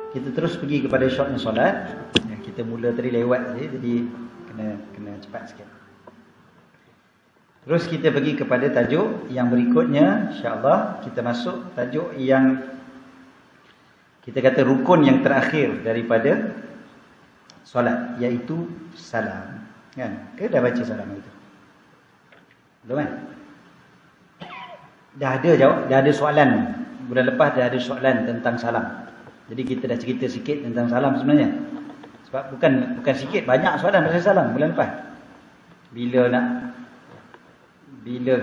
Kita terus pergi kepada syoknya solat. Kita mula tadi lewat je, jadi kena cepat sikit. Terus kita pergi kepada tajuk yang berikutnya, insya-Allah kita masuk tajuk yang kita kata rukun yang terakhir daripada solat, iaitu salam. Kan? Ke dah baca salam itu? Belum kan? Dah ada soalan. Bulan lepas dah ada soalan tentang salam. Jadi kita dah cerita sikit tentang salam sebenarnya. Sebab bukan sikit, banyak soalan pasal salam bulan lepas. Bila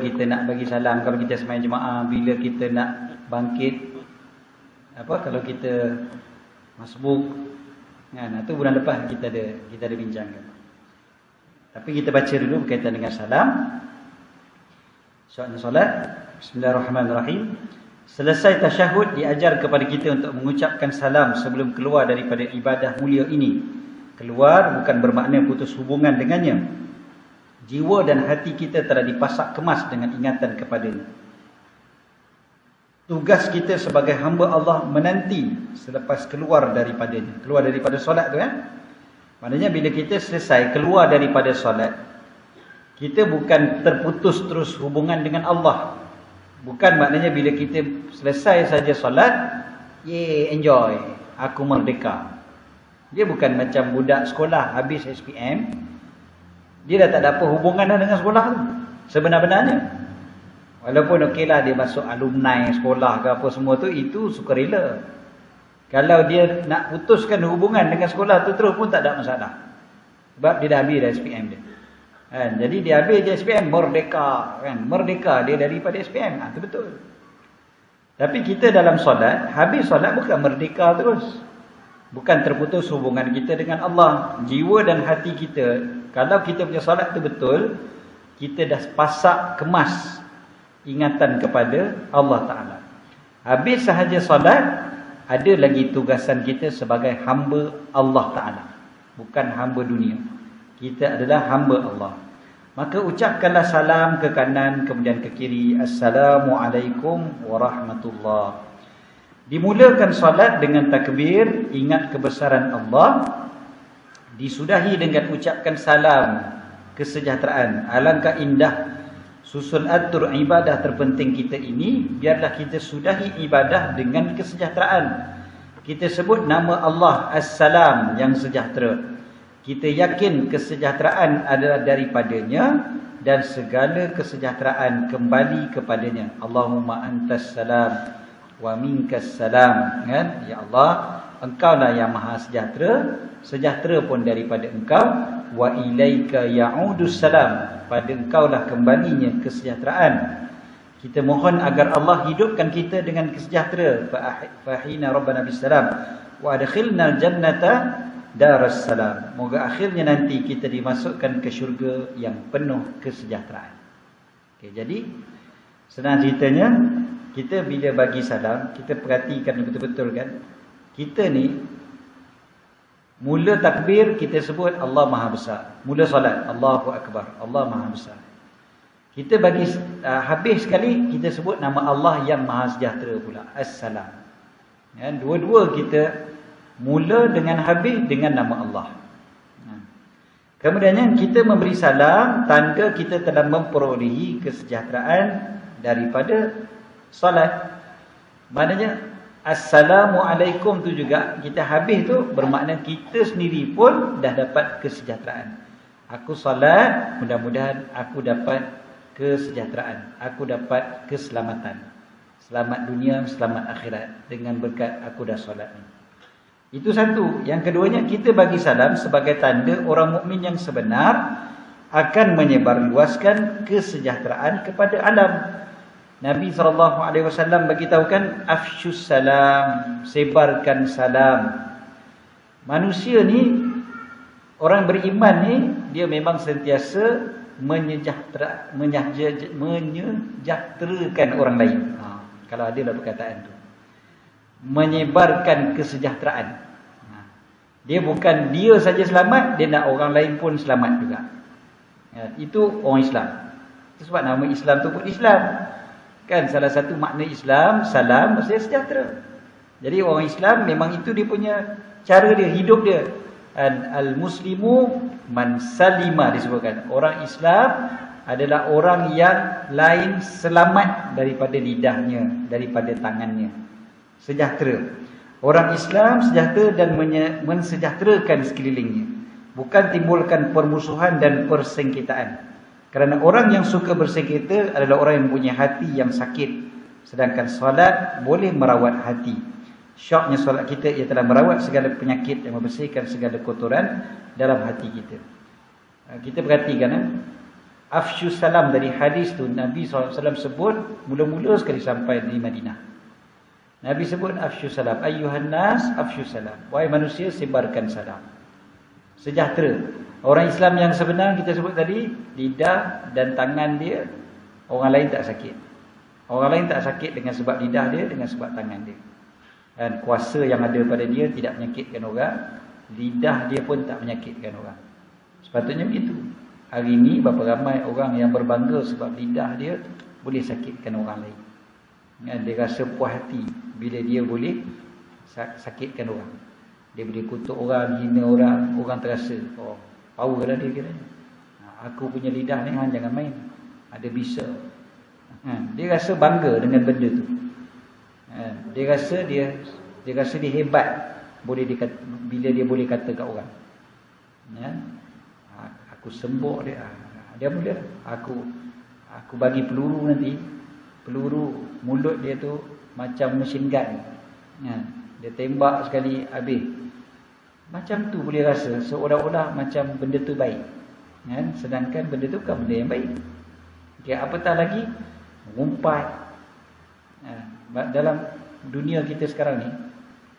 kita nak bagi salam kalau kita sembahyang jemaah, bila kita nak bangkit, kalau kita masbuk, kan? Itu bulan lepas kita ada bincangkan. Tapi kita baca dulu berkaitan dengan salam. Solat. Bismillahirrahmanirrahim. Selesai tasyahud, diajar kepada kita untuk mengucapkan salam sebelum keluar daripada ibadah mulia ini. Keluar bukan bermakna putus hubungan dengannya. Jiwa dan hati kita telah dipasak kemas dengan ingatan kepadanya. Tugas kita sebagai hamba Allah menanti selepas keluar daripadanya. Keluar daripada solat tu kan. Maknanya bila kita selesai keluar daripada solat, kita bukan terputus terus hubungan dengan Allah. Bukan maknanya bila kita selesai saja solat, enjoy, aku merdeka. Dia bukan macam budak sekolah habis SPM, dia dah tak ada apa hubungan dengan sekolah tu sebenar-benarnya. Walaupun okeylah dia masuk alumni sekolah ke apa semua tu, itu sukarela. Kalau dia nak putuskan hubungan dengan sekolah tu terus pun tak ada masalah. Sebab dia dah habis dah SPM dia. Kan? Jadi dia habis je SPM, merdeka. Kan? Merdeka dia daripada SPM. Itu betul. Tapi kita dalam solat, habis solat bukan merdeka terus. Bukan terputus hubungan kita dengan Allah. Jiwa dan hati kita, kalau kita punya solat tu betul, kita dah pasak kemas ingatan kepada Allah Ta'ala. Habis sahaja solat, ada lagi tugasan kita sebagai hamba Allah Ta'ala. Bukan hamba dunia. Kita adalah hamba Allah. Maka ucapkanlah salam ke kanan kemudian ke kiri. Assalamualaikum warahmatullahi. Dimulakan solat dengan takbir, ingat kebesaran Allah. Disudahi dengan ucapkan salam kesejahteraan. Alangkah indah susul atur ibadah terpenting kita ini. Biarlah kita sudahi ibadah dengan kesejahteraan. Kita sebut nama Allah As-Salam, yang sejahtera. Kita yakin kesejahteraan adalah daripadanya dan segala kesejahteraan kembali kepadanya. Allahumma antas salam wa minkas salam. Kan? Ya Allah, Engkaulah yang maha sejahtera, sejahtera pun daripada Engkau. Wa ilaika ya'udus salam, pada Engkaulah kembalinya kesejahteraan. Kita mohon agar Allah hidupkan kita dengan kesejahtera. Fahina rabbana bisalam wa adkhilnal jannata darussalam. Moga akhirnya nanti kita dimasukkan ke syurga yang penuh kesejahteraan. Okey, jadi senang ceritanya, kita bila bagi salam, kita perhatikan betul-betul kan. Kita ni mula takbir kita sebut Allah Maha Besar. Mula solat Allahu Akbar, Allah Maha Besar. Kita bagi habis sekali kita sebut nama Allah yang Maha Sejahtera pula, As-Salam. Ya, dua-dua kita mula dengan habis dengan nama Allah. Kemudiannya kita memberi salam, tanda kita telah memperolehi kesejahteraan daripada solat. Maknanya Assalamualaikum tu juga kita habis tu bermakna kita sendiri pun dah dapat kesejahteraan. Aku solat, mudah-mudahan aku dapat kesejahteraan, aku dapat keselamatan. Selamat dunia, selamat akhirat dengan berkat aku dah solat ni. Itu satu. Yang keduanya, kita bagi salam sebagai tanda orang mukmin yang sebenar akan menyebarluaskan kesejahteraan kepada alam. Nabi SAW beritahukan afsyus salam, sebarkan salam. Manusia ni, orang beriman ni, dia memang sentiasa menyejahterakan orang lain. Kalau ada lah perkataan tu, menyebarkan kesejahteraan. Dia bukan dia saja selamat, dia nak orang lain pun selamat juga. Itu orang Islam. Itu sebab nama Islam tu pun Islam. Kan salah satu makna Islam, salam, maksudnya sejahtera. Jadi orang Islam memang itu dia punya cara dia, hidup dia. Al-muslimu man salima disebutkan. Orang Islam adalah orang yang lain selamat daripada lidahnya, daripada tangannya. Sejahtera. Orang Islam sejahtera dan mensejahterakan sekelilingnya. Bukan timbulkan permusuhan dan persengketaan. Kerana orang yang suka bersengketa adalah orang yang punya hati yang sakit. Sedangkan solat boleh merawat hati. Syoknya solat kita ia telah merawat segala penyakit dan membersihkan segala kotoran dalam hati kita. Kita perhatikan afsyu salam dari hadis tu Nabi SAW sebut mula-mula sekali sampai di Madinah. Nabi sebut afsyu salam, ayyuhan nas afsyu salam. Wahai manusia, sebarkan salam. Sejahtera. Orang Islam yang sebenar kita sebut tadi, lidah dan tangan dia, orang lain tak sakit. Orang lain tak sakit dengan sebab lidah dia, dengan sebab tangan dia. Dan kuasa yang ada pada dia tidak menyakitkan orang. Lidah dia pun tak menyakitkan orang. Sepatutnya begitu. Hari ini berapa ramai orang yang berbangga sebab lidah dia boleh sakitkan orang lain. Dia rasa puas hati bila dia boleh sakitkan orang. Dia boleh kutuk orang, hina orang, orang terasa, oh, power lah dia kira. Aku punya lidah ni jangan main. Ada bisa. Dia rasa bangga dengan benda tu. Dia rasa dia hebat boleh bila dia boleh kata kat orang. Aku sembuk dia. Dia boleh. Aku bagi peluru nanti. Peluru mulut dia tu macam mesin gun. Dia tembak sekali habis. Macam tu boleh rasa seolah-olah macam benda tu baik. Sedangkan benda tu bukan benda yang baik. Apatah lagi mengumpat. Dalam dunia kita sekarang ni,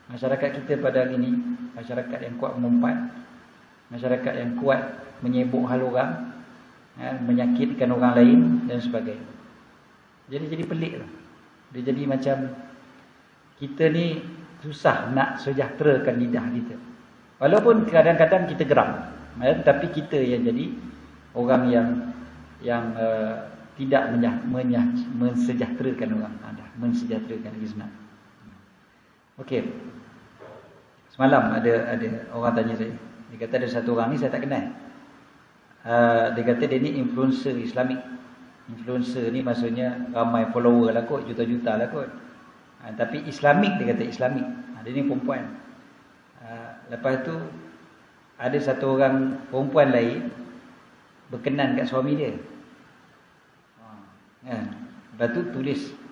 masyarakat kita pada hari ni, masyarakat yang kuat mengumpat, masyarakat yang kuat menyebuk hal orang, menyakitkan orang lain dan sebagainya. Jadi pelik lah. Dia jadi macam kita ni susah nak sejahterakan lidah kita. Walaupun kadang-kadang kita geram, tapi kita yang jadi orang yang tidak mensejahterakan orang. Mensejahterakan lagi senang. Okey. Semalam ada orang tanya saya. Dia kata ada satu orang ni saya tak kenal. Dia kata dia ni influencer Islamik. Influencer ni maksudnya ramai follower lah kot, juta-juta lah kot. Tapi Islamik, dia kata Islamik. Dia ni perempuan. Lepas tu ada satu orang perempuan lain berkenan kat suami dia. Lepas tu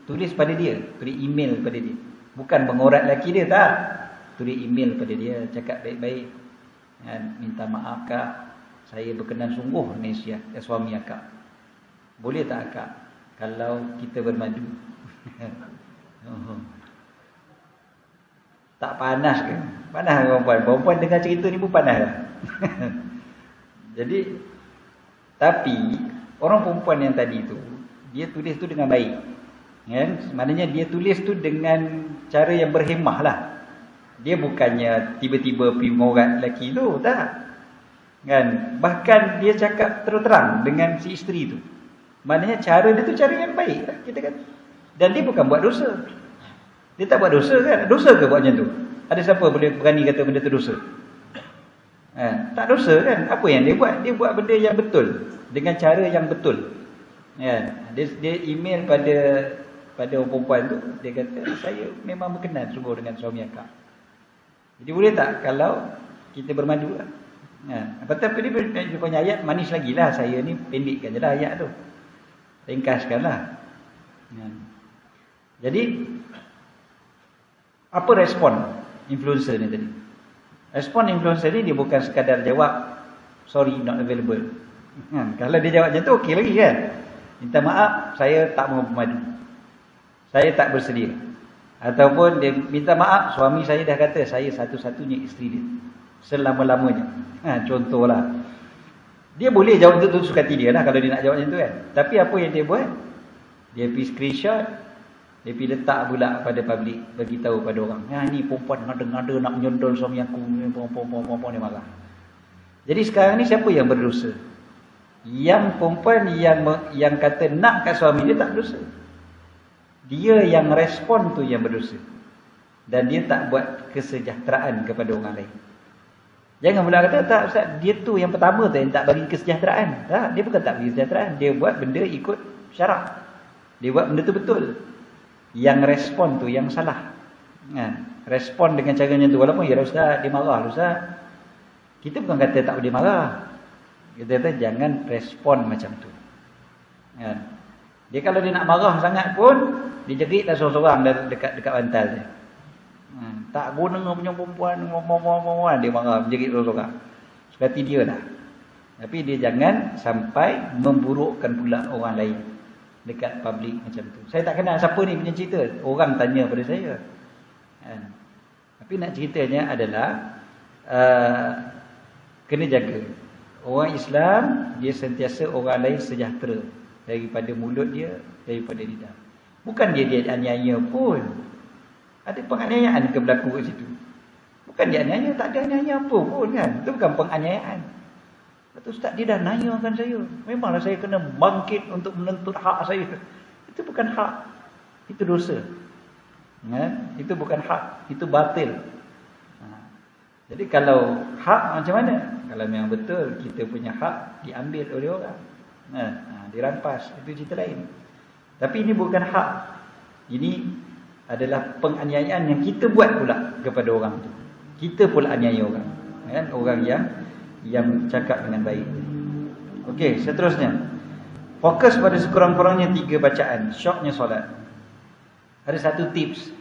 tulis pada dia, tulis email pada dia. Bukan mengorat lelaki dia, tak. Tulis email pada dia, cakap baik-baik. Minta maaf kak, saya berkenan sungguh dengan suami akak. Boleh tak akak kalau kita bermadu? Tak panas ke? Panas perempuan. Perempuan dengar cerita ni pun panas lah. Jadi, tapi orang perempuan yang tadi tu, dia tulis tu dengan baik. Maknanya dia tulis tu dengan cara yang berhemah lah. Dia bukannya tiba-tiba pergi mengorat lelaki tu, tak. Bahkan dia cakap terang-terang dengan si isteri tu. Maknanya cara dia tu cara yang baik lah, kita kata. Dan dia bukan buat dosa. Dia tak buat dosa kan? Dosa ke buat macam tu? Ada siapa boleh berani kata benda tu dosa? Tak dosa kan? Apa yang dia buat? Dia buat benda yang betul, dengan cara yang betul. Dia email pada orang perempuan tu, dia kata saya memang berkenan sungguh dengan suami akak. Jadi boleh tak kalau kita bermadu lah? Tapi dia punya ayat manis lagi lah. Saya ni pendekkan je lah ayat tu, ringkaskan lah. Jadi apa respon influencer ni tadi? Respon influencer ni dia bukan sekadar jawab sorry not available. Kalau dia jawab macam tu okey lagi kan. Minta maaf saya tak mau bermadu, saya tak bersedia. Ataupun dia minta maaf suami saya dah kata saya satu-satunya isteri dia selama-lamanya. Contohlah. Dia boleh jawab tu suka hati dia lah kalau dia nak jawab macam tu kan. Tapi apa yang dia buat? Dia pergi screenshot, dia pergi letak pula pada public, bagi tahu pada orang. Ni perempuan ngada-ngada nak menyondol suami aku, perempuan dia marah. Jadi sekarang ni siapa yang berdosa? Yang perempuan yang kata nak kat suami dia tak berdosa. Dia yang respon tu yang berdosa. dan dia tak buat kesejahteraan kepada orang lain. Jangan pula kata, tak Ustaz, dia tu yang pertama tu yang tak bagi kesejahteraan. Tak, dia bukan tak bagi kesejahteraan, dia buat benda ikut syarak. Dia buat benda tu betul. Yang respon tu yang salah. Respon dengan caranya tu, walaupun ya Ustaz, dia marah Ustaz. Kita bukan kata tak boleh marah. Kita kata jangan respon macam tu. Dia kalau dia nak marah sangat pun, dia jerit dah seorang-seorang dekat bantal dia. Tak guna punya perempuan, dia marah, menjerit seorang-seorang. Seperti dia dah. Tapi dia jangan sampai memburukkan pula orang lain dekat publik macam tu. Saya tak kenal siapa ni punya cerita. Orang tanya pada saya. Tapi nak ceritanya adalah kena jaga. Orang Islam, dia sentiasa orang lain sejahtera. Daripada mulut dia, daripada lidah. Bukan dia aniaya pun. Ada penganiayaan ke berlaku kat situ. Bukan dia aniaya, tak ada aniaya apa pun kan. Itu bukan penganiayaan. Kata Ustaz, dia dah nanyakan saya. Memanglah saya kena bangkit untuk menuntut hak saya. Itu bukan hak. Itu dosa. Itu bukan hak. Itu batil. Jadi kalau hak macam mana? Kalau memang betul kita punya hak diambil oleh orang. Dirampas. Itu cerita lain. Tapi ini bukan hak. Ini adalah penganiayaan yang kita buat pula kepada orang tu. Kita pula aniaya orang. Orang yang cakap dengan baik. Okey, seterusnya. Fokus pada sekurang-kurangnya 3 bacaan. Syoknya solat. Ada satu tips.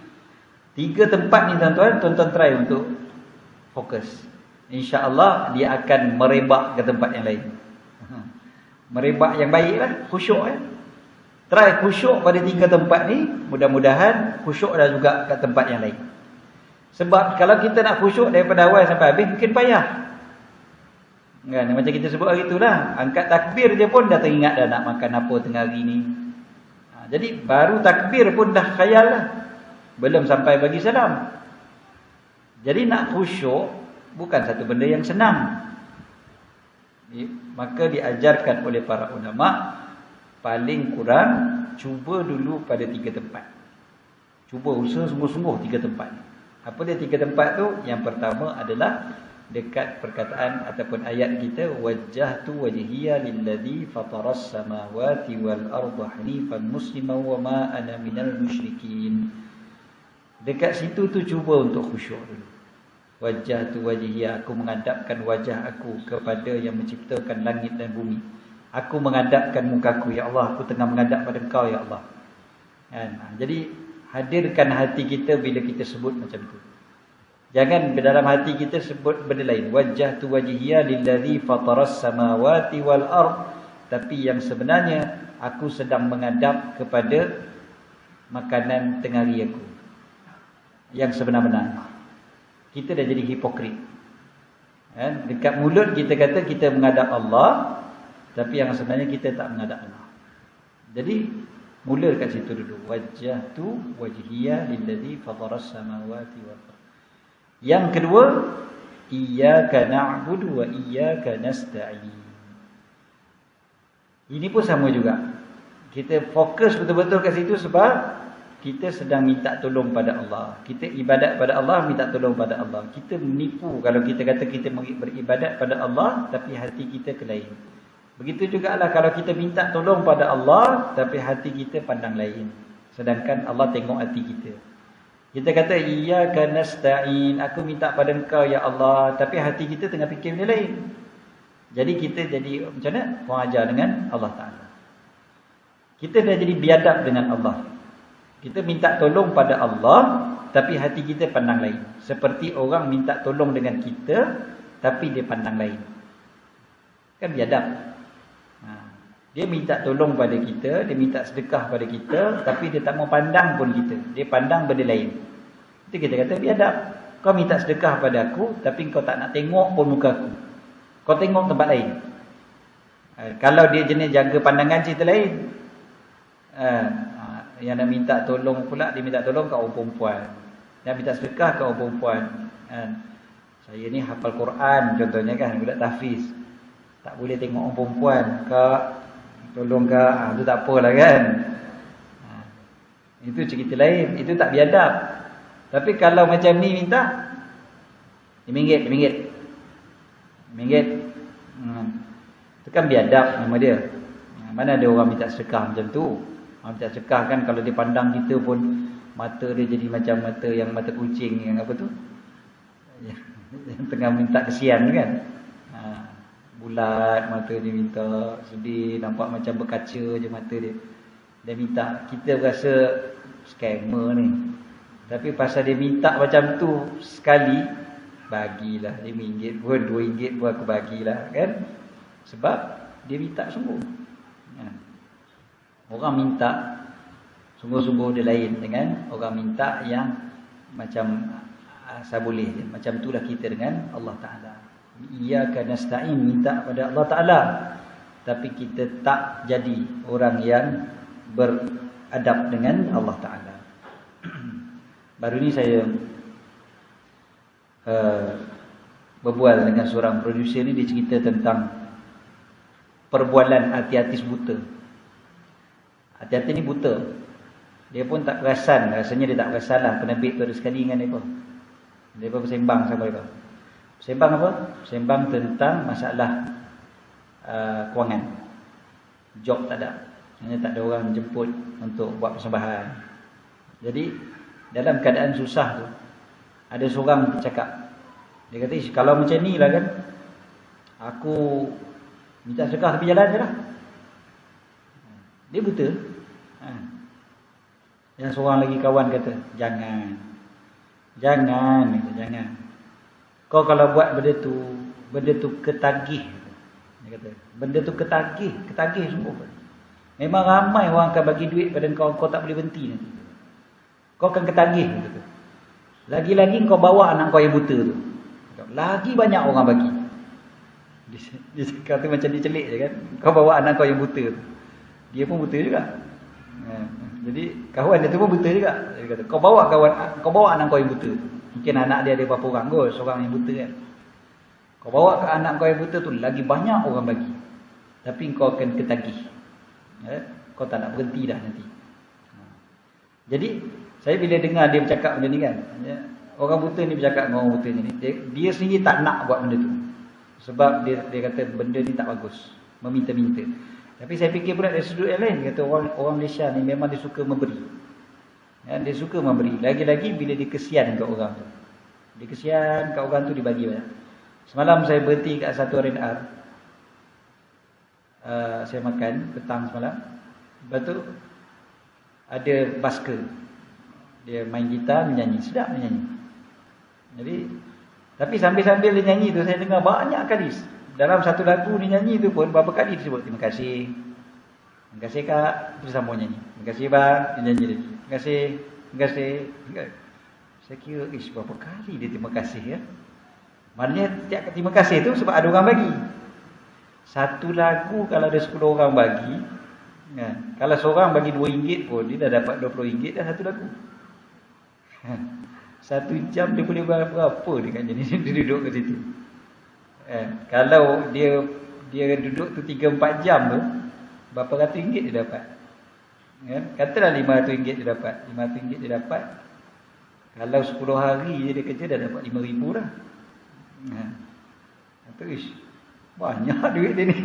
3 tempat ni tuan-tuan try untuk fokus. InsyaAllah dia akan merebak ke tempat yang lain. Merebak yang baik lah, khusyuk Try khusyuk pada 3 tempat ni, mudah-mudahan khusyuk dah juga kat tempat yang lain. Sebab kalau kita nak khusyuk daripada awal sampai habis, mungkin payah. Kan, macam kita sebut hari itulah, angkat takbir je pun dah teringat dah nak makan apa tengah hari ni. Jadi baru takbir pun dah khayal lah. Belum sampai bagi salam. Jadi nak khusyuk bukan satu benda yang senang. Maka diajarkan oleh para ulama, paling kurang cuba dulu pada 3 tempat. Cuba usaha sungguh-sungguh 3 tempat. Apa dia 3 tempat tu? Yang pertama adalah dekat perkataan ataupun ayat kita, wajjahtu wajhiya lilladzi fataras samawati wal arda hanifan musliman wa ma ana minal musyrikin. Dekat situ tu cuba untuk khusyuk dulu. Wajjahtu wajhiya, aku menghadapkan wajah aku kepada yang menciptakan langit dan bumi. Aku menghadapkan mukaku, ya Allah, aku tengah menghadap pada Engkau, ya Allah. Jadi hadirkan hati kita bila kita sebut macam tu. Jangan dalam hati kita sebut benda lain. Wajjahtu wajhiya lillazi fataras samawati wal ard. Tapi yang sebenarnya aku sedang menghadap kepada makanan tengah hari aku. Yang sebenar-benar. Kita dah jadi hipokrit. Dekat mulut kita kata kita menghadap Allah, tapi yang sebenarnya kita tak menghadap Allah. Jadi mula kat situ dulu. Wajjahtu wajhiya lillazi fataras samawati wal ard. Yang kedua, iyyaka na'budu wa iyyaka nasta'in. Ini pun sama juga. Kita fokus betul-betul kat situ sebab kita sedang minta tolong pada Allah. Kita ibadat pada Allah, minta tolong pada Allah. Kita menipu kalau kita kata kita beribadat pada Allah tapi hati kita ke lain. Begitu jugalah kalau kita minta tolong pada Allah tapi hati kita pandang lain. Sedangkan Allah tengok hati kita. Kita kata iyyaka nasta'in, aku minta pada Engkau ya Allah, tapi hati kita tengah fikir benda lain. Jadi kita jadi macam mana? Kurang ajar dengan Allah Taala. Kita dah jadi biadab dengan Allah. Kita minta tolong pada Allah tapi hati kita pandang lain. Seperti orang minta tolong dengan kita tapi dia pandang lain. Kan biadab. Dia minta tolong pada kita, dia minta sedekah pada kita, tapi dia tak mau pandang pun kita. Dia pandang benda lain. Itu kita kata biadab. Kau minta sedekah pada aku, tapi kau tak nak tengok pun muka aku. Kau tengok tempat lain. Kalau dia jenis jaga pandangan cerita lain. Yang nak minta tolong pula, dia minta tolong kat orang perempuan. Dia minta sedekah kat orang perempuan. Saya ni hafal Quran contohnya kan, budak tahfiz. Tak boleh tengok orang perempuan, Kak. Tolong Kak, itu tak apalah kan. Itu cerita lain, itu tak biadab. Tapi kalau macam ni minta RM5. RM5. Itu kan biadab nama dia. Mana ada orang minta sedekah macam tu. Orang minta sedekah kan kalau dia pandang kita pun mata dia jadi macam mata kucing yang apa tu? Yang tengah minta kesian kan. Bulat mata dia minta, sedih, nampak macam berkaca je mata dia. Dia minta, kita rasa scammer ni. Tapi pasal dia minta macam tu sekali, bagilah RM5 pun, RM2 pun aku bagilah kan. Sebab dia minta sungguh. Orang minta sungguh-sungguh dia lain dengan orang minta yang macam asal boleh je. Macam itulah kita dengan Allah Ta'ala. Iyyaka nasta'in, minta pada Allah Ta'ala. Tapi kita tak jadi orang yang beradab dengan Allah Ta'ala. Baru ni saya berbual dengan seorang producer ni. Dia cerita tentang perbualan hati-hati buta. Hati-hati ni buta. Dia pun tak perasan. Rasanya dia tak perasan lah. Penerbit tu ada sekali dengan dia pun. Dia pun bersembang sama dia. Bersembang apa? Bersembang tentang masalah kewangan. Job tak ada. Hanya tak ada orang jemput untuk buat persembahan. Jadi dalam keadaan susah tu, ada seorang cakap. Dia kata, kalau macam ni lah kan, aku minta sedekah tepi jalan je lah. Dia buta. Yang seorang lagi kawan kata, jangan. Kau kalau buat benda tu ketagih. Dia kata, benda tu ketagih sungguh. Memang ramai orang akan bagi duit pada kau tak boleh berhenti nanti. Kau akan ketagih. Kata. Lagi-lagi kau bawa anak kau yang buta tu. Lagi banyak orang bagi. Dia kata macam dia celik je kan. Kau bawa anak kau yang buta tu. Dia pun buta juga. Jadi kawan dia tu pun buta juga. Dia kata, kau bawa anak kau yang buta tu. Mungkin anak dia ada berapa orang kot, seorang yang buta kan. Kau bawa ke anak kau yang buta tu, lagi banyak orang bagi. Tapi kau akan ketagih. Kau tak nak berhenti dah nanti. Jadi saya bila dengar dia bercakap benda ni kan, orang buta ni bercakap dengan orang buta ni, dia sendiri tak nak buat benda tu. Sebab dia kata benda ni tak bagus, meminta-minta. Tapi saya fikir pula dari sudut yang lain, kata orang Malaysia ni memang dia suka memberi. Dia suka memberi. Lagi-lagi bila dia kesian kat orang tu. Dia kesian kat orang tu, dia bagi banyak. Semalam saya berhenti kat satu R&R. Saya makan petang semalam. Lepas tu ada busker. Dia main gitar, menyanyi. Sedap menyanyi. Jadi, tapi sambil-sambil dia nyanyi tu, saya dengar banyak kali. Dalam satu lagu dia nyanyi tu pun, berapa kali dia sebut, terima kasih. Terima kasih kak. Terus sambung nyanyi. Terima kasih bang. Dia nyanyi lagi. Terima kasih. Terima kasih. Saya kira, berapa kali dia terima kasih ya. Maknanya tiap terima kasih tu sebab ada orang bagi. Satu lagu kalau ada 10 orang bagi, kalau seorang bagi RM2 pun, dia dah dapat RM20 dah satu lagu. 1 jam dia boleh berapa dekat jenis dia duduk kat situ. Kalau dia duduk tu 3-4 jam tu, berapa ratus ringgit dia dapat. Katalah RM500 dia dapat. RM500 dia dapat. Kalau 10 hari je dia kerja, dah dapat RM5,000 dah. Terus banyak duit dia ni.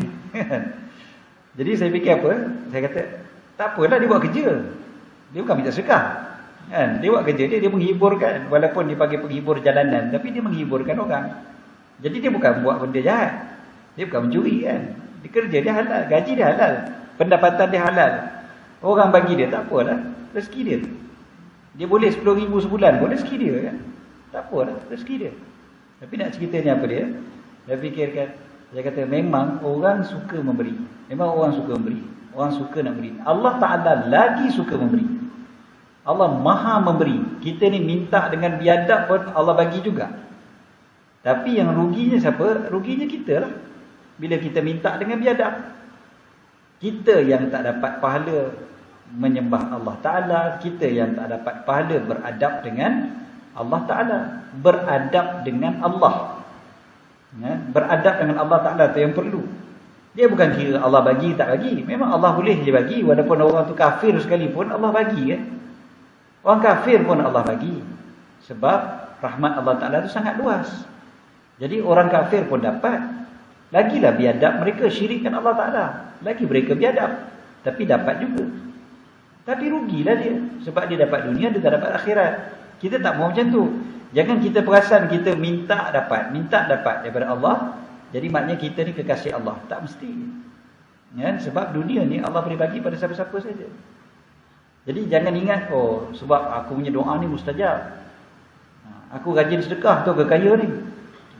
Jadi saya fikir apa? Saya kata, tak apalah dia buat kerja. Dia bukan minta sedekah. Dia buat kerja dia menghiburkan. Walaupun dia panggil penghibur jalanan, tapi dia menghiburkan orang. Jadi dia bukan buat benda jahat. Dia bukan mencuri kan. Dia kerja dia halal, gaji dia halal, pendapatan dia halal. Orang bagi dia tak apalah, rezeki dia. Dia boleh 10,000 sebulan pun rezeki dia kan. Tak apalah, rezeki dia. Tapi nak ceritanya apa dia? Saya fikirkan, saya kata memang orang suka memberi. Memang orang suka memberi. Orang suka nak beri. Allah Ta'ala lagi suka memberi. Allah maha memberi. Kita ni minta dengan biadab pun Allah bagi juga. Tapi yang ruginya siapa? Ruginya kita lah. Bila kita minta dengan biadab. Kita yang tak dapat pahala menyembah Allah Ta'ala. Kita yang tak dapat pahala beradab dengan Allah Ta'ala. Beradab dengan Allah. Beradab dengan Allah Ta'ala itu yang perlu. Dia bukan kira Allah bagi tak bagi. Memang Allah boleh je bagi. Walaupun orang tu kafir sekalipun Allah bagi kan. Orang kafir pun Allah bagi. Sebab rahmat Allah Ta'ala itu sangat luas. Jadi orang kafir pun dapat. Lagilah biadab mereka syirikkan Allah Ta'ala. Lagi mereka biadab. Tapi dapat juga. Tapi rugilah dia. Sebab dia dapat dunia, dia tak dapat akhirat. Kita tak mahu macam tu. Jangan kita perasan kita minta dapat daripada Allah. Jadi maknanya kita ni kekasih Allah. Tak mesti. Ya, sebab dunia ni Allah boleh bagi pada siapa-siapa saja. Jadi jangan ingat, oh sebab aku punya doa ni mustajab. Aku rajin sedekah tu ke kaya ni.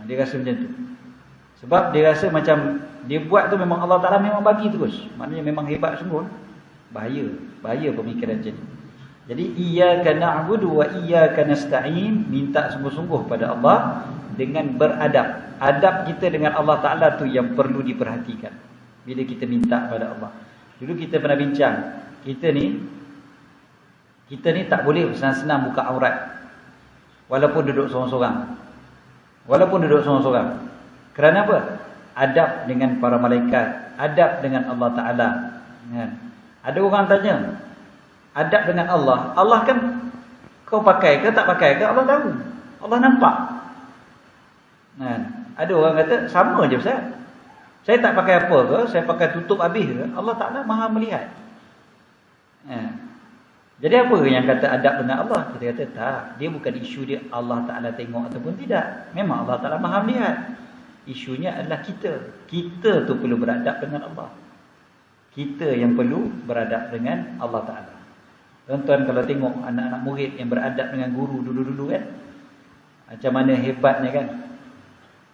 Dia rasa macam tu. Sebab dia rasa macam dia buat tu memang Allah Ta'ala memang bagi terus. Maknanya memang hebat sungguh. Bahaya pemikiran macam ni. Jadi iyyaka na'budu wa iyyaka nasta'in, minta sungguh-sungguh pada Allah dengan beradab. Adab kita dengan Allah Ta'ala tu yang perlu diperhatikan bila kita minta pada Allah. Dulu kita pernah bincang, kita ni tak boleh senang-senang buka aurat walaupun duduk seorang-seorang. Kerana apa? Adab dengan para malaikat, adab dengan Allah Ta'ala. Kan? Ada orang tanya, adab dengan Allah. Allah kan kau pakai ke tak pakai ke Allah tahu. Allah nampak. Kan? Ada orang kata sama je Ustaz. Saya tak pakai apa ke, saya pakai tutup habis ke, Allah Ta'ala Maha melihat. Jadi apa yang kata adab dengan Allah? Kita kata tak, dia bukan isu dia Allah Ta'ala tengok ataupun tidak. Memang Allah Ta'ala Maha melihat. Isunya adalah kita. Kita tu perlu beradab dengan Allah. Kita yang perlu beradab dengan Allah Ta'ala. Tuan-tuan kalau tengok anak-anak murid yang beradab dengan guru dulu-dulu kan, macam mana hebatnya kan.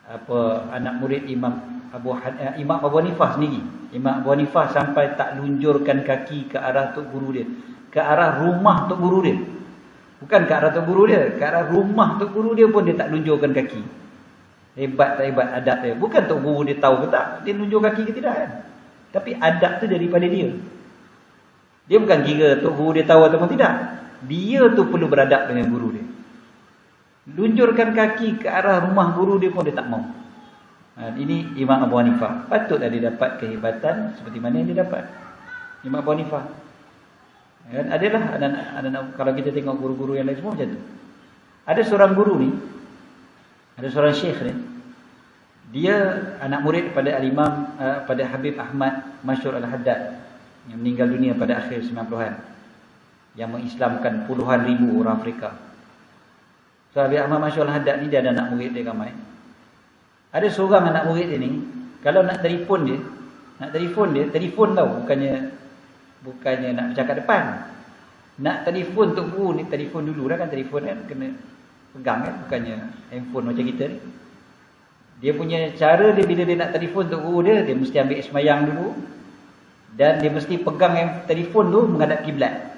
Apa anak murid Imam Abu Hanifah sendiri. Imam Abu Hanifah sampai tak lunjurkan kaki ke arah tok guru dia, ke arah rumah tok guru dia. Bukan ke arah tok guru dia, ke arah rumah tok guru dia pun dia tak lunjurkan kaki. Hebat tak hebat adab dia. Bukan tok guru dia tahu ke tak, dia lunjur kaki ke tidak kan. Tapi adab tu daripada dia. Dia bukan kira tok guru dia tahu ataupun tidak. Dia tu perlu beradab dengan guru dia. Lunjurkan kaki ke arah rumah guru dia pun dia tak mau. Ini Imam Abu Hanifah. Patutlah dia dapat kehebatan seperti mana yang dia dapat. Imam Abu Hanifah. Dan adalah kalau kita tengok guru-guru yang lain semua macam tu. Ada seorang guru ni, ada seorang syekh ni, dia anak murid pada al-Imam pada Habib Ahmad Masyhur Al-Haddad yang meninggal dunia pada akhir 90-an, yang mengislamkan puluhan ribu orang Afrika. So Habib Ahmad Masyhur Al-Haddad ni dia ada anak murid dia ramai. Ada seorang anak murid dia ni, kalau nak telefon dia, telefon tau, bukannya nak bercakap depan. Nak telefon tok guru ni, telefon dulu dah kan, telefon kan kena pegang kan, bukannya handphone macam kita ni. Dia punya cara dia bila dia nak telefon tok guru dia mesti ambil semayang dulu, dan dia mesti pegang telefon tu menghadap kiblat.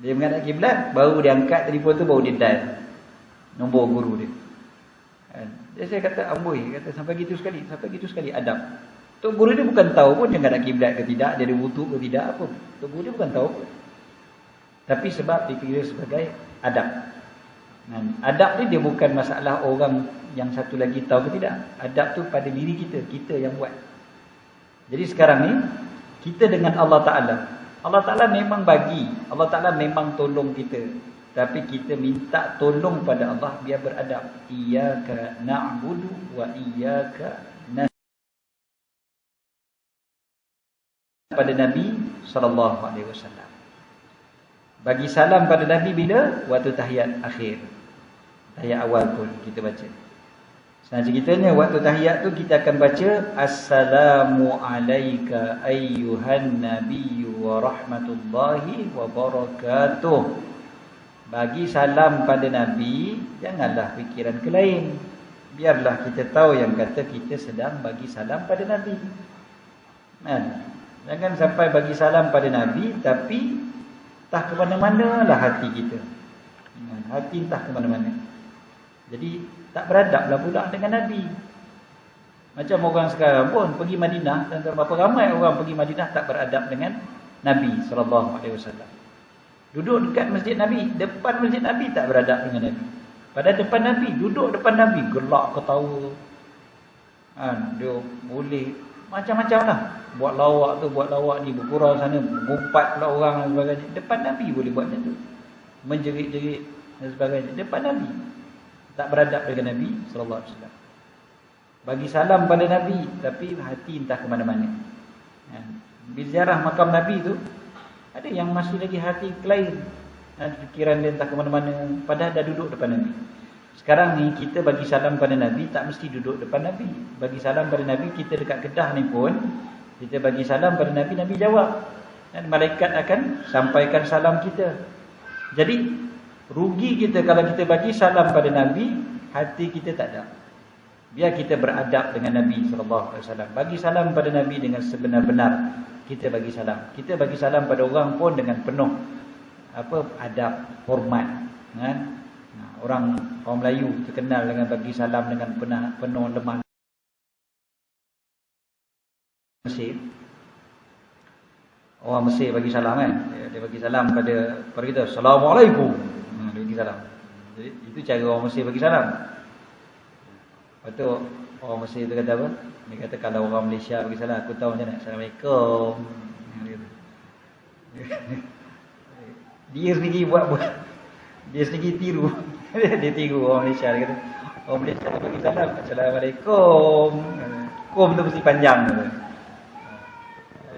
Dia menghadap kiblat, baru dia angkat telefon tu, baru dia dial nombor guru dia. Jadi saya kata amboi, kata sampai gitu sekali adab. Tok guru dia bukan tahu pun dia menghadap kiblat ke tidak, dia ada wudu ke tidak apa. Tok guru dia bukan tahu pun. Tapi sebab dikira sebagai adab. Adab ni dia bukan masalah orang yang satu lagi tahu ke tidak. Adab tu pada diri kita yang buat. Jadi sekarang ni kita dengan Allah Ta'ala. Allah Ta'ala memang bagi, Allah Ta'ala memang tolong kita. Tapi kita minta tolong pada Allah biar beradab. Iyyaka na'budu wa iyyaka nasta'in. Pada Nabi SAW. Bagi salam pada Nabi bila? Waktu tahiyat akhir. Tahiyat awal pun kita baca. Senang ceritanya waktu tahiyat tu kita akan baca Assalamu alayka ayyuhan nabiyyu wa rahmatullahi wa barakatuh. Bagi salam pada Nabi, janganlah fikiran ke lain. Biarlah kita tahu yang kata kita sedang bagi salam pada Nabi. Jangan sampai bagi salam pada Nabi tapi entah ke mana-mana lah hati kita. Hati entah ke mana-mana. Jadi tak beradablah pula dengan Nabi. Macam orang sekarang pun pergi Madinah, dan berapa ramai orang pergi Madinah tak beradab dengan Nabi SAW. Duduk dekat masjid Nabi, depan masjid Nabi tak beradab dengan Nabi. Pada depan Nabi, duduk depan Nabi, gelak ketawa. Dia boleh macam-macam lah. Buat lawak ni, bergurau sana, mengumpat pula orang dan sebagainya. Depan Nabi boleh buat macam tu. Menjerit-jerit. dan sebagainya. Depan Nabi. Tak beradab dengan Nabi sallallahu alaihi wasallam. Bagi salam pada Nabi tapi hati entah ke mana-mana. Ya. Berziarah makam Nabi tu ada yang masih lagi hati lain. Fikiran dia entah ke mana-mana padahal dah duduk depan Nabi. Sekarang ni kita bagi salam pada Nabi tak mesti duduk depan Nabi. Bagi salam pada Nabi kita dekat Kedah ni pun kita bagi salam pada Nabi, Nabi jawab. Dan malaikat akan sampaikan salam kita. Jadi rugi kita kalau kita bagi salam pada Nabi, hati kita tak ada. Biar kita beradab dengan Nabi sallallahu alaihi wasallam. Bagi salam pada Nabi dengan sebenar-benar kita bagi salam. Kita bagi salam pada orang pun dengan penuh adab, hormat, kan? Orang Melayu terkenal dengan bagi salam dengan penuh lemah. Mesir. Orang Mesir bagi salam kan. Dia bagi salam pada kita, Assalamualaikum. Dia bagi salam. Jadi itu cara orang Mesir bagi salam. Lepas tu orang Mesir tu kata apa? Dia kata kalau orang Malaysia bagi salam, aku tahu macam mana. Assalamualaikum. Dia sendiri buat. Dia sendiri tiru. Dia tiru orang Malaysia. Dia kata, orang Malaysia bagi salam, Assalamualaikum. Kum tu mesti panjang.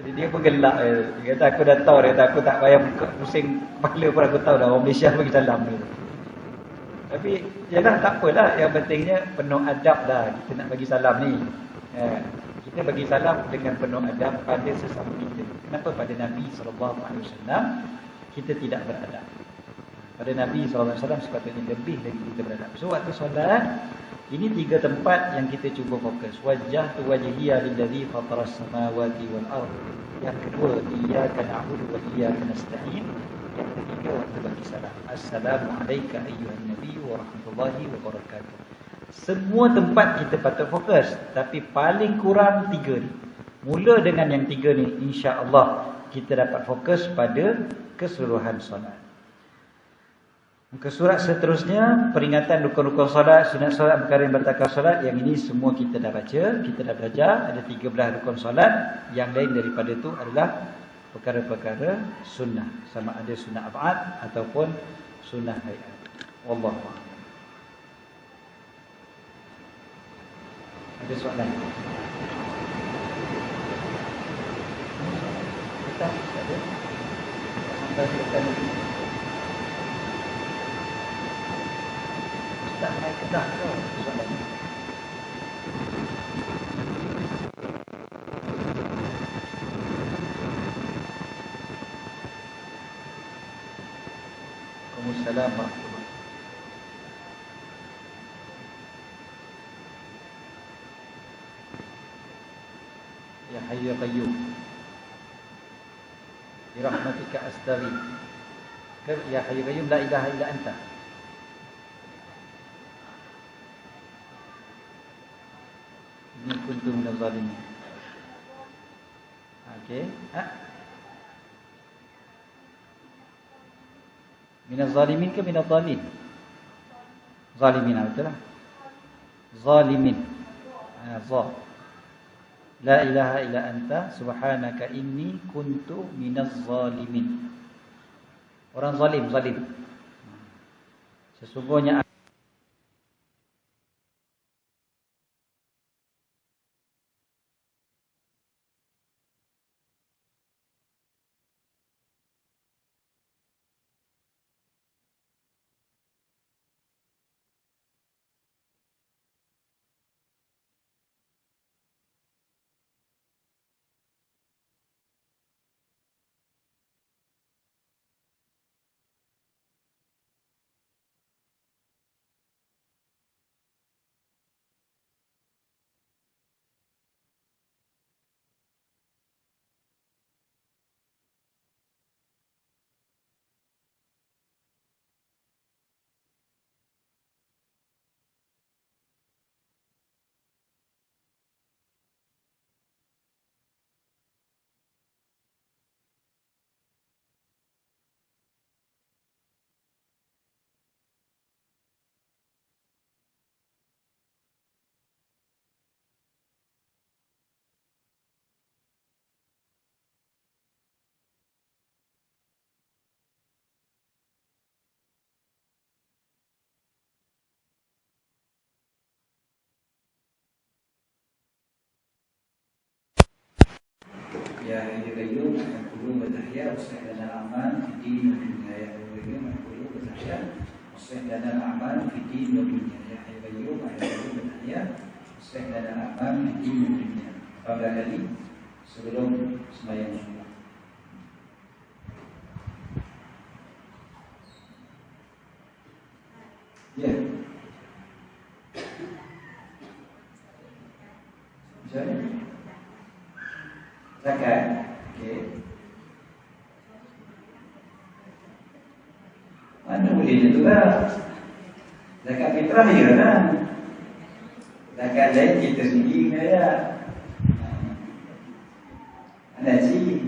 Jadi dia pun gelak. Dia kata aku dah tahu. Dia kata aku tak payah pusing kepala pun aku tahu dah orang Malaysia bagi salam. Tapi yalah tak apalah. Yang pentingnya penuh adab dah kita nak bagi salam ni. Kita bagi salam dengan penuh adab pada sesama kita. Kenapa pada Nabi SAW kita tidak beradab? Pada Nabi SAW sepatutnya lebih lagi kita beradab. So waktu solat, ini 3 tempat yang kita cuba fokus. Wajjahtu wajhiya lillazi fataras samawati wal ardh. Yang kedua, iyyaka na'budu wa iyyaka nasta'in. Yang ketiga, waktu bagi salam. Assalamu alayka ayyuhan nabiy wa rahmatullahi wa barakatuh. Semua tempat kita patut fokus, tapi paling kurang 3 ni. Mula dengan yang 3 ni, insya-Allah kita dapat fokus pada keseluruhan solat. Muka surat seterusnya, peringatan rukun-rukun solat, sunat solat, perkara yang bertakar solat. Yang ini semua kita dah baca, kita dah belajar. Ada 13 rukun solat. Yang lain daripada itu adalah perkara-perkara sunnah. Sama ada sunnah ab'ad ataupun sunnah hayat. Wallahu a'lam. Ada soalan? Kita ada? Sampai kita lagi. Tak naik Kedah ke soalan ni? Waalaikumsalam warahmatullahi. Ya Hayyu ya Qayyum, bi rahmatika astaghith. Ya Hayyu ya Qayyum, la ilaha illa anta. Ini kuntum minaz zalimin. Okey. Minaz zalimin ke minaz zalin? Zalimin, betul lah. Zalimin. Za. La ilaha illa anta subhanaka inni kuntu minaz zalimin. Orang zalim. Sesungguhnya Ya Hayyu Qayyum Al-Qulub Bertahiyah Uslih Lana Amal Fidin Dunia. Ya Hayyu Qayyum Al-Qulub Bertahiyah Uslih Lana Amal Fidin Dunia. Ya Hayyu Qayyum Al-Qulub Bertahiyah Uslih Lana Amal Fidin Dunia. Pada kali sebelum sembahyang subuh. Ya. Zakat. Okey. Mana boleh tu lah. Zakat fitrah je lah. Zakat lain kita sendiri kaya. Ada sih.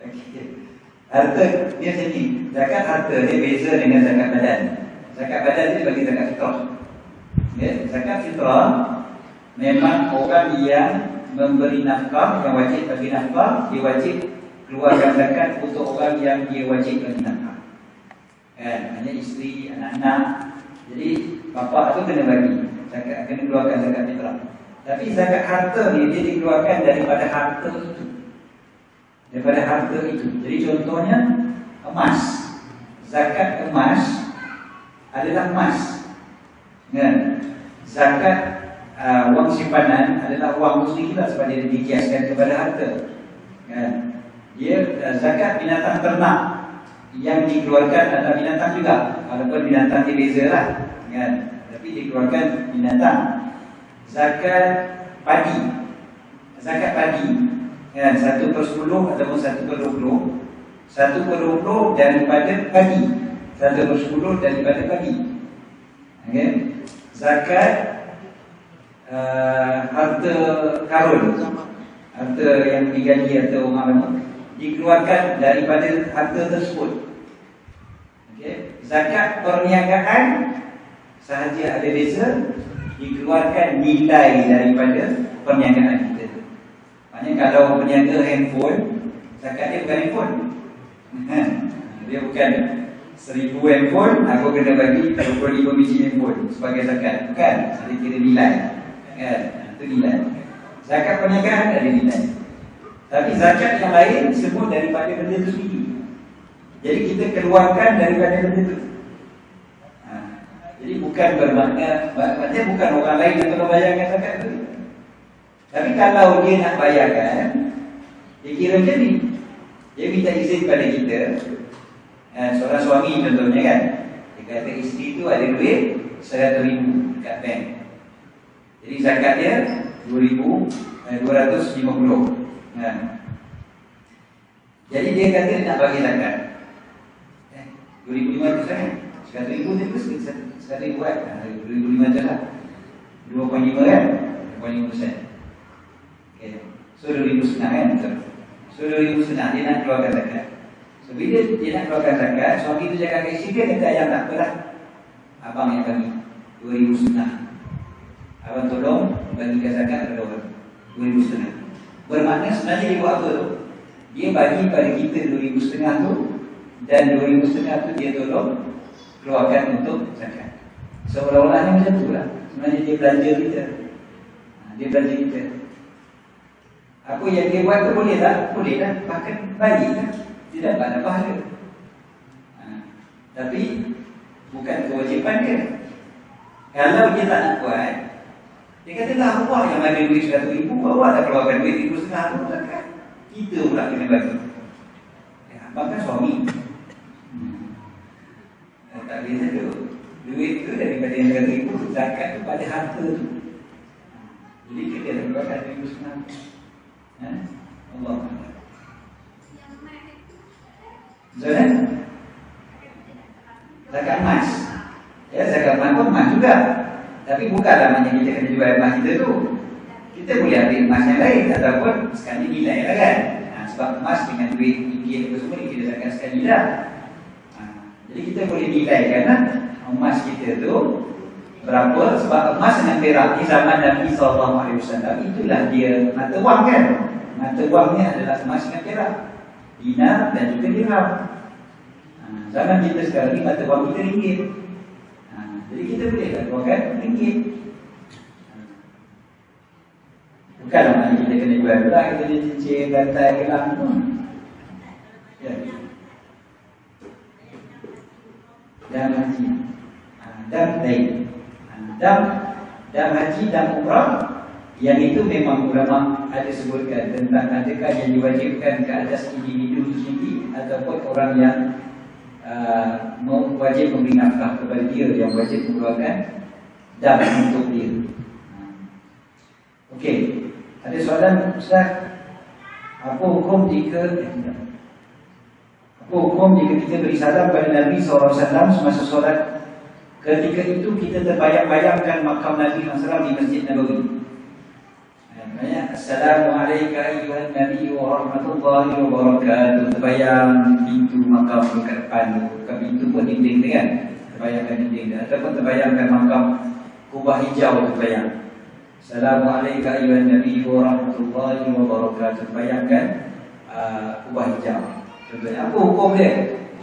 Okey. Harta dia sini. Zakat harta dia beza dengan zakat badan. Zakat badan dia bagi zakat fitrah. Ya, zakat fitrah memang orang yang memberi nafkah, yang wajib bagi nafkah, dia wajib keluarkan zakat untuk orang yang dia wajib bagi nafkah. Hanya isteri, anak-anak. Jadi bapa tu kena bagi zakat, kena keluarkan zakat fitrah. Tapi zakat harta ni dia dikeluarkan daripada harta itu. Daripada harta itu. Jadi contohnya emas. Zakat emas adalah emas. Kan? Zakat wang simpanan adalah wang muslim lah sebab dia dikiaskan kepada harta. Kan? Dia zakat binatang ternak yang dikeluarkan adalah binatang juga. Walaupun binatang dia beza lah. Kan? Tapi dikeluarkan binatang. Zakat padi. Zakat padi. Kan? 1/10 ataupun 1/20. 1/20 daripada padi. 1/10 daripada padi. Okay? Zakat harta karun, harta yang digaji atau orang dikeluarkan daripada harta tersebut. Okay. Zakat perniagaan sahaja ada beza, dikeluarkan nilai daripada perniagaan kita. Maknanya kalau peniaga handphone, zakat dia bukan handphone. Dia bukan 1000 handphone, aku kena bagi 25 biji handphone sebagai zakat. Bukan, dia kira nilai. Itu nilai. Zakat perniagaan ada nilai. Tapi zakat yang lain disebut daripada benda itu sendiri. Jadi kita keluarkan daripada benda itu. Jadi bukan bermakna, maknanya bukan orang lain yang kena bayarkan zakat itu. Tapi kalau dia nak bayarkan, dia kira macam ni. Dia minta izin pada kita. Seorang suami contohnya kan, dia kata isteri tu ada duit 100,000 dekat bank. Jadi zakat dia 2,250. Jadi dia kata dia nak bagi zakat 2,500 kan? 100,000 dia tu 100,000 kan? 2,500 lah, 2.5 kan? 2.5%. Okay. So 2,500 kan? So 2,500 dia nak keluarkan zakat. So bila dia nak keluarkan zakat, suami tu cakap kat isteri dia, kata ayam tak apalah, abang yang bagi 2,500. Abang tolong bagikan zakat kepada orang 2,500. Bermakna sebenarnya dia buat apa tu? Dia bagi pada kita 2,500 tu, dan 2,500 tu dia tolong keluarkan untuk zakat. Seolah-olahnya macam tu lah. Sebenarnya dia belanja kita. Dia belanja kita. Apa yang dia buat tu boleh tak? Boleh lah. Bahkan baik lah. Tidak ada pahala. Tapi bukan kewajipan dia. Kalau dia tak nak buat, dia kata lah awak yang ada duit 100,000, awak dah keluarkan duit 1,500 tu zakat. Kita pula kena bagi. Bahkan suami tak boleh tu. Duit tu daripada yang 100,000, zakat tu pada harta tu. Jadi kita dah keluarkan 1,500. Allah Allah. Zakat zakat emas. Ya, zakat emas pun emas juga. Tapi bukanlah maknanya kita kena jual emas kita tu. Kita boleh ambil emas yang lain ataupun sekali nilai lah kan. Sebab emas dengan duit ringgit apa semua kita zakat sekali lah. Jadi kita boleh nilaikan lah emas kita tu berapa. Sebab emas dengan perak di zaman Nabi SAW, itulah dia mata wang kan. Mata wangnya adalah emas dengan perak, dinar dan juga dirham. Zaman kita sekarang ni mata wang kita ringgit. Jadi kita boleh keluarkan ringgit. Bukanlah maknanya kita kena jual pula, kita jadi cincin, rantai, gelang tu. Ya. Dam haji. Dam lain. Dam haji, dam umrah. Yang itu memang ulama ada sebutkan tentang adakah yang diwajibkan ke atas individu itu sendiri ataupun orang yang wajib memberi nafkah kepada dia, yang wajib mengeluarkan dam untuk dia. Okey, ada soalan Ustaz? Apa hukum jika kita beri salam pada Nabi SAW semasa solat? Ketika itu kita terbayang-bayangkan makam Nabi SAW di Masjid Nabawi. Assalamualaikum ayuhan Nabi wa rahmatullahi wa barakatuh. Terbayang pintu makam dekat depan, bukan pintu buat dinding tu kan? Terbayangkan dinding dia. Ataupun terbayangkan makam kubah hijau, terbayang Assalamualaikum ayuhan Nabi wa rahmatullahi wa barakatuh. Terbayangkan kubah hijau. Contohnya apa hukum dia?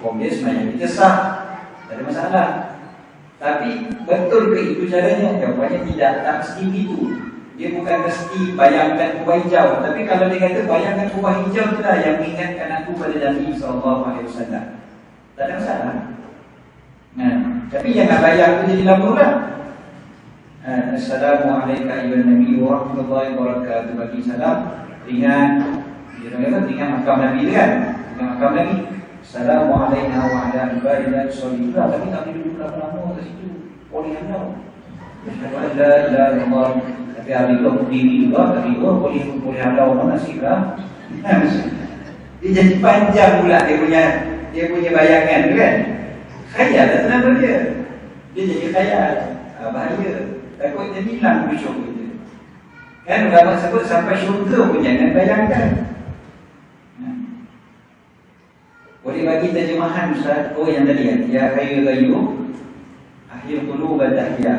Hukum dia sebenarnya kita sah, tak ada masalah. Tapi betul ke itu caranya? Jawapannya tidak, tak mesti begitu. Dia bukan mesti bayangkan kubah hijau. Tapi kalau dia kata bayangkan kubah hijau tu lah yang mengingatkan aku pada Nabi SAW, tak ada masalah. Tapi jangan bayang tu jadi lama lah. Assalamualaikum ayuhan Nabi wa rahmatullahi wa barakatuh. Bagi salam ringan. Ringan makam Nabi tu kan? Ringan makam Nabi. Assalamualaikum warahmatullahi wabarakatuh. Tapi tak boleh duduk lama-lama kat situ. Boleh handal. Tapi hari tu aku diri juga, tapi boleh handal pun nasib lah. Dia jadi panjang pula dia punya bayangan tu kan. Khayal lah kenapa dia. Dia jadi khayal. Bahaya. Takut dia hilang khusyuk kita. Kan ulama sebut sampai syurga pun jangan bayangkan. Boleh bagi terjemahan Ustaz? Oh yang tadi ya Hayyu Qayyum Ahyil Qulub Tahya.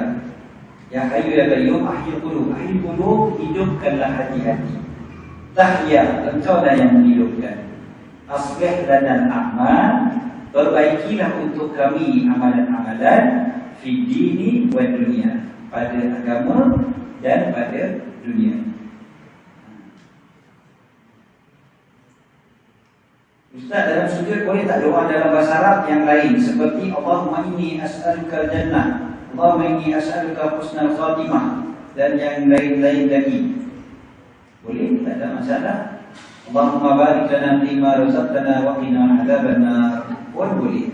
Ya Hayyu ya Qayyum Ahyil Qulub. Ahyil Qulub, hidupkanlah hati-hati. Tahya, engkau dah yang menghidupkan. Aslih lana al-a'mal, perbaikilah untuk kami amalan-amalan fi dini wa dunia, pada agama dan pada dunia. Ustaz, dalam sujud boleh tak doa dalam bahasa Arab yang lain seperti Allahumma inni as'aluka jannah, Allahumma inni as'aluka husnal khatimah dan yang lain-lain lagi? Boleh, tak ada masalah. Allahumma barik lana fima razaqtana wa qina adzabannar pun boleh.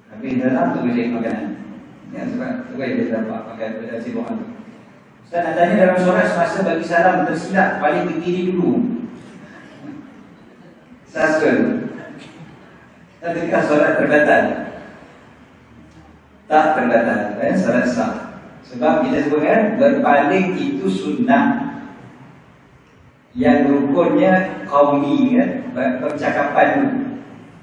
Tapi dalam tu boleh makanan. Ya, sebab dia dapat pakai pada sibukan tu. Ustaz nak tanya, dalam solat semasa bagi salam tersilap, paling ke kiri dulu. Sasul. Adakah solat terbatal? Tak terbatal, solat sah. Sebab kita sebutkan berpaling itu sunnah. Yang rukunnya qauli kan, percakapan tu.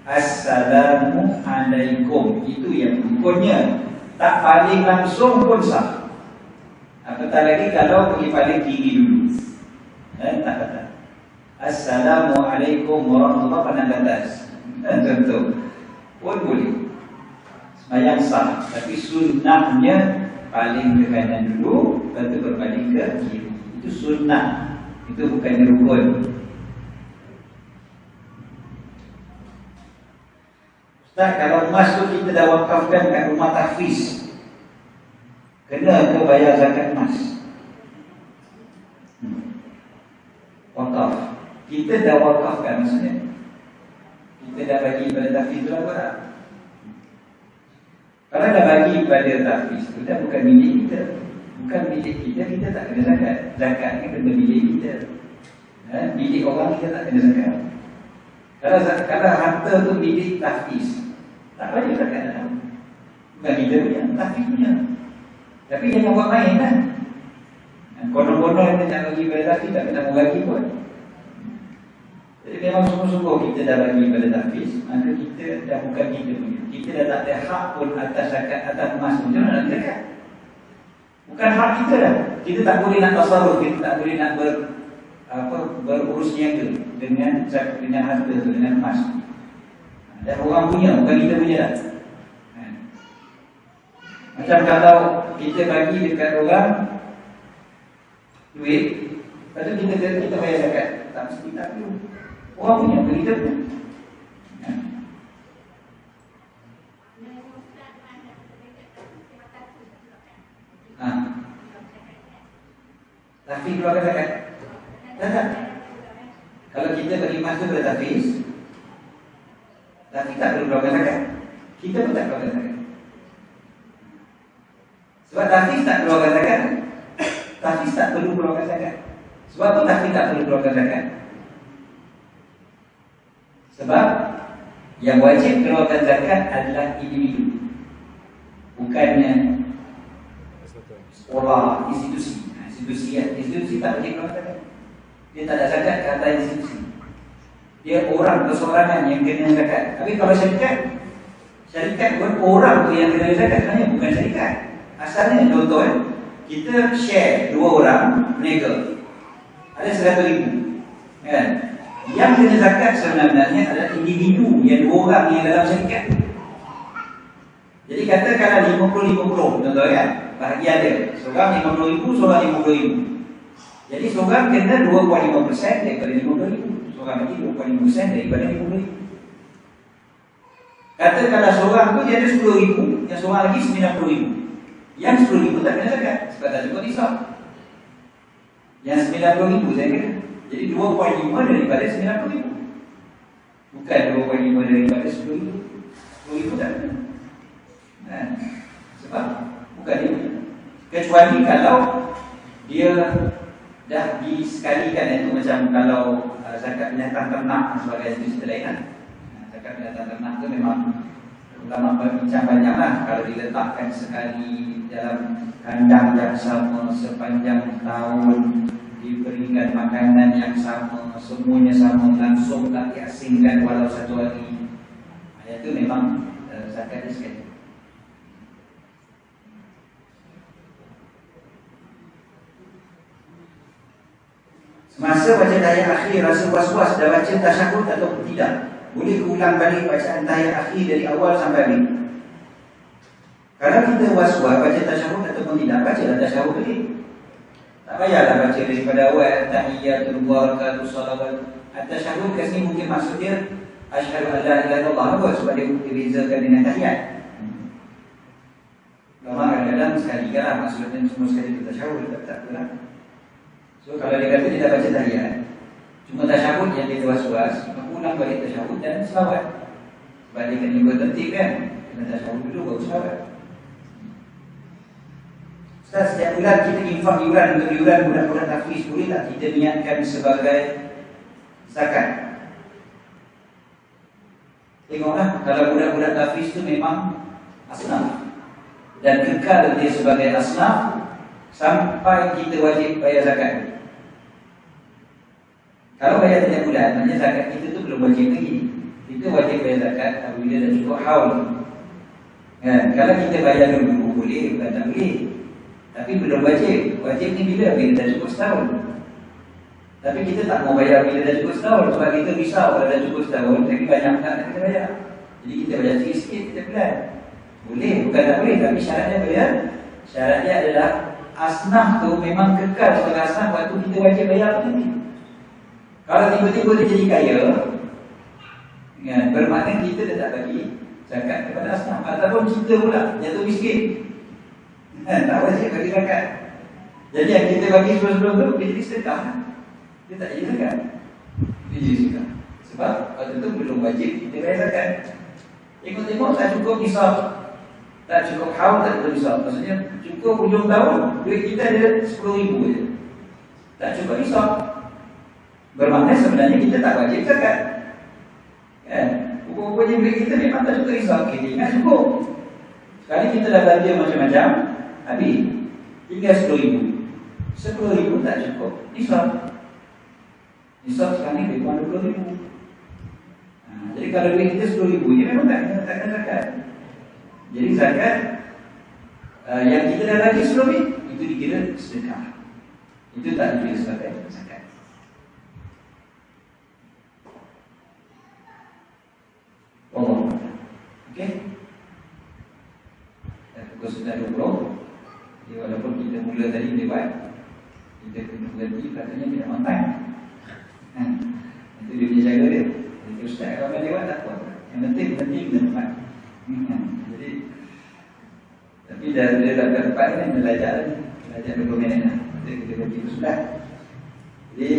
Assalamualaikum, itu yang rukunnya. Tak paling langsung pun sah. Apatah lagi kalau pergi paling tinggi dulu. Tak kata Assalamualaikum warahmatullahi wabarakatuh. Tentu pun boleh. Sembahyang sah. Tapi sunnahnya paling ke kanan dulu, lepas tu berpaling ke kiri. Itu sunnah. Itu bukannya rukun. Ustaz, kalau emas tu kita dah wakafkan kat rumah tahfiz, kena ke bayar zakat emas? Wakaf. Kita dah wakafkan maksudnya. Kita dah bagi pada tahfiz tu apa tak? Kalau dah bagi pada tahfiz tu dah bukan milik kita. Bukan milik kita, kita tak kena zakat. Zakat ni kena milik kita. Milik orang kita tak kena zakat. Kalau harta tu milik tahfiz, tak payah zakat dalam. Bukan kita punya, tahfiz punya. Tapi jangan buat main kan. Konon-konon kita nak bagi pada tahfiz, tak kena bagi pun. Jadi memang sungguh-sungguh kita dah bagi pada tahfiz, maka kita dah bukan kita punya. Kita dah tak ada hak pun atas zakat, atas emas. Macam mana nak zakat? Bukan hak kita dah. Kita tak boleh nak tasarruf, kita tak boleh nak berurus niaga dengan harta tu, dengan emas. Dan orang punya, bukan kita punya dah. Macam kalau kita bagi dekat orang duit, lepas tu kita bayar zakat, tak mesti tak perlu. Orang punya, kita pun. Tahfiz keluarkan zakat? Tak. Kalau kita bagi emas tu pada tahfiz, tahfiz tak perlu keluarkan zakat. Kita pun tak keluarkan zakat. Sebab tahfiz tak keluarkan zakat. Tahfiz tak perlu keluarkan zakat. Sebab apa tahfiz tak perlu keluarkan zakat? Sebab yang wajib keluarkan zakat adalah individu, bukannya sekolah, institusi. Institusi tak wajib keluarkan zakat. Dia tak ada zakat ke atas institusi. Dia orang perseorangan yang kena zakat. Tapi kalau syarikat bukan orang tu yang kena zakat sebenarnya, bukan syarikat. Asalnya contoh kita share 2 orang berniaga, ada 100,000 kan? Yang kena zakat sebenarnya adalah individu yang 2 orang yang dalam syarikat. Jadi katakanlah 50-50 contoh kan, bahagian dia seorang 50,000, seorang 50,000. Jadi seorang kena 2.5% daripada 50,000, seorang lagi 2.5% daripada 50,000. Katakanlah seorang tu dia ada 10,000, yang seorang lagi 90,000. Yang 10,000 tak kena zakat sebab tak cukup nisab. Yang 90,000 saya kena. Jadi 2.5 daripada 90,000, bukan 2.5 daripada 10,000. 10,000 tak kena. Sebab bukan dia. Kecuali kalau dia dah disekalikan, itu macam kalau zakat binatang ternak dan sebagainya, itu cerita lain kan. Zakat binatang ternak tu memang ulama berbincang banyaklah. Kalau diletakkan sekali dalam kandang yang sama sepanjang tahun, diberikan makanan yang sama, semuanya sama, langsung tak diasingkan walau satu hari, itu memang zakat sekali. Semasa baca tahiyat akhir rasa was-was, dah baca tasyahud atau tidak, boleh ulang balik bacaan tahiyat akhir dari awal sampai habis. Kalau kita was-was baca tasyahud ataupun tidak, bacalah tasyahud balik. Tak payahlah baca daripada awal tahiyatul barakatuh salawat. Tasyahud kat sini mungkin maksud dia asyhadu an la ilaha illallah, sebab dia dibezakan dengan tahiyat. Lama kadang-kadang sekali kan maksudnya semua sekali kita tasyahud, tak apalah. So kalau dia kata dia dah baca tahiyat, cuma tasyahud yang dia was-was, maka ulang balik tasyahud dan selawat. Sebab dia kena ikut tertib kan, kena tasyahud dulu baru selawat. Ustaz, setiap bulan kita infak iuran untuk iuran budak-budak tahfiz, boleh tak kita niatkan sebagai zakat? Tengoklah, kalau budak-budak tahfiz tu memang asnaf dan kekal dia sebagai asnaf sampai kita wajib bayar zakat. Kalau bayar setiap bulan, maknanya zakat kita tu belum wajib lagi. Kita wajib bayar zakat apabila dah cukup haul. Kalau kita bayar dulu boleh, bukan tak boleh. Tapi belum wajib. Wajib ni bila? Bila dah cukup setahun. Tapi kita tak mau bayar bila dah cukup setahun, sebab kita risau kalau dah cukup setahun, lagi banyak tak kita bayar. Jadi kita bayar sikit-sikit setiap bulan. Boleh, bukan tak boleh. Tapi syaratnya bayar. Syaratnya adalah asnaf tu memang kekal sebagai asnaf waktu kita wajib bayar apa ni. Kalau tiba-tiba dia jadi kaya, bermakna kita dah tak bagi zakat kepada asnaf. Ataupun kita pula jatuh miskin, tak wajib bagi zakat. Jadi yang kita bagi sebelum-sebelum tu, dia jadi sedekah. Dia tak jadi zakat, dia jadi sedekah. Sebab waktu tu belum wajib kita bayar zakat. Tengok-tengok tak cukup nisab, tak cukup haul, tak cukup nisab. Maksudnya cukup hujung tahun, duit kita ada 10,000 je, tak cukup nisab. Bermakna sebenarnya kita tak wajib zakat. Rupanya duit kita memang tak cukup nisab. Kita ingat cukup. Sekali kita dah belanja macam-macam, habis tinggal 10,000. 10,000 tak cukup nisab. Nisab sekarang ni lebih kurang 20,000. Jadi kalau duit kita 10,000 je, memang tak kena zakat. Jadi zakat yang kita dah bagi sebelum ni, itu dikira sedekah. Itu tak dikira sebagai zakat. Okey. Pukul 9.20 mula tadi lewat, kita kena berhenti, katanya tidak mantai. Itu dia punya cara dia. Jadi ustaz ramai lewat tak apa. Yang penting berhenti kena tempat. Jadi tapi dah dah ke tempat ni belajar 20 minit lah. Jadi kita berhenti tu sudah. Jadi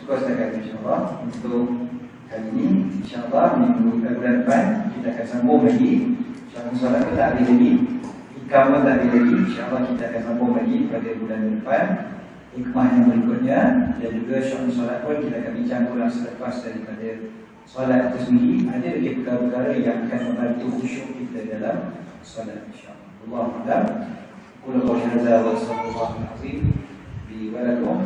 cukup setakat insya-Allah untuk kali ini. InsyaAllah minggu bulan depan kita akan sambung lagi. InsyaAllah solat kita tak habis lagi, Ikam pun tak habis lagi. InsyaAllah kita akan sambung lagi pada bulan depan, hikmah yang berikutnya. Dan juga solat pun kita akan bincang pulang selepas daripada solat itu sendiri. Ada lagi perkara-perkara yang akan membantu khusyuk kita dalam solat insyaAllah. Allahu'alam. Qul hadza wa sallallahu alaihi wa sallam.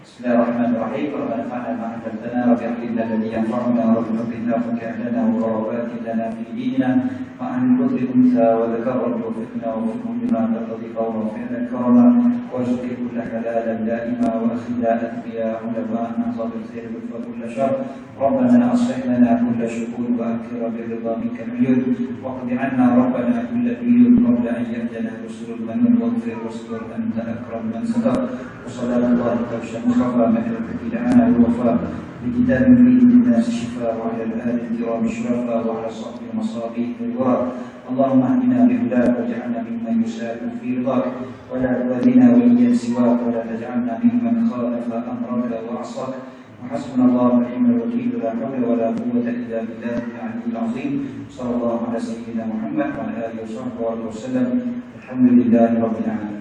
Bismillahirrahmanirrahim. Rabbana fa'alna ma 'allamtana wa bi'ilmina alladhi yanfa'una wa bi'ilmina faka'lana wa qarabatin lana fi dinina wa an kulli unsa wa dhakara wa fiqna wa fiqhum bima taqdi qawla wa fi'la karama wa rizqi kulla halalan da'ima wa akhila atbiya ulama nazar al-khair wa kulla syar. Rabbana aslih lana kulla syukur wa akthir bi-ridha minka al-uyud wa qdi 'anna rabbana kulla diyun qabla an ya'tana rusulul manun wa ghfir wasbir anta akram man satar. Wa sallallahu alaihi خفى مكرك دعانا الوفاء بكتاب فيه للناس الشفاء وعلى الآل الكرام الشرفاء وعلى صحب المصابيح والوراء. اللهم اهدنا بهداك واجعلنا ممن يسارع في رضاك ولا تولنا وليا سواك ولا تجعلنا ممن خالف أمرك وعصاك. وحسبنا الله ونعم الوكيل لا حول ولا قوة إلا بالله العلي العظيم. صلى الله على سيدنا محمد وعلى آله وصحبه وسلم. الحمد لله رب العالمين.